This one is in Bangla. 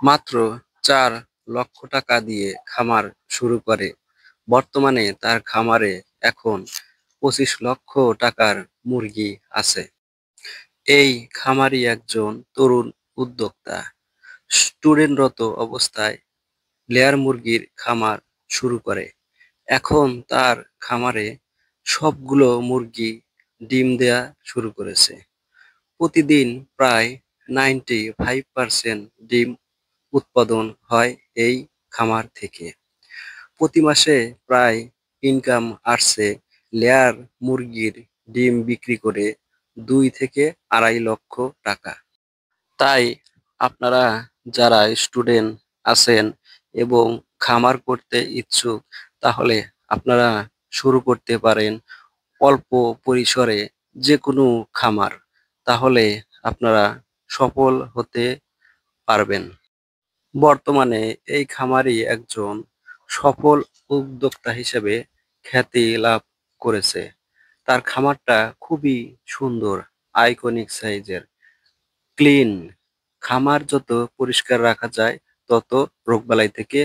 মাত্র ৪ লক্ষ টাকা দিয়ে খামার শুরু করে। বর্তমানে তার খামারে এখন ২৫ লক্ষ টাকার মুরগি আছে। এই খামারি একজন তরুণ উদ্যোক্তা। স্টুডেন্টরত অবস্থায় লেয়ার মুরগির খামার শুরু করে। এখন তার খামারে সবগুলো মুরগি ডিম দেয়া শুরু করেছে। প্রতিদিন প্রায় ৯৫% ডিম উৎপাদন হয় এই খামার থেকে। প্রতি মাসে প্রায় ইনকাম আসছে লেয়ার মুরগির ডিম বিক্রি করে ২ থেকে ২.৫ লক্ষ টাকা। তাই আপনারা যারা স্টুডেন্ট আছেন এবং খামার করতে ইচ্ছুক, তাহলে আপনারা শুরু করতে পারেন অল্প পরিসরে যেকোনো খামার। তাহলে আপনারা সফল হতে পারবেন। বর্তমানে এই খামারি একজন সফল উদ্যোক্তা হিসেবে খ্যাতি লাভ করেছে। তার খামারটা খুবই সুন্দর, আইকনিক সাইজের, ক্লিন। খামার যত পরিষ্কার রাখা যায় তত রোগবালাই থেকে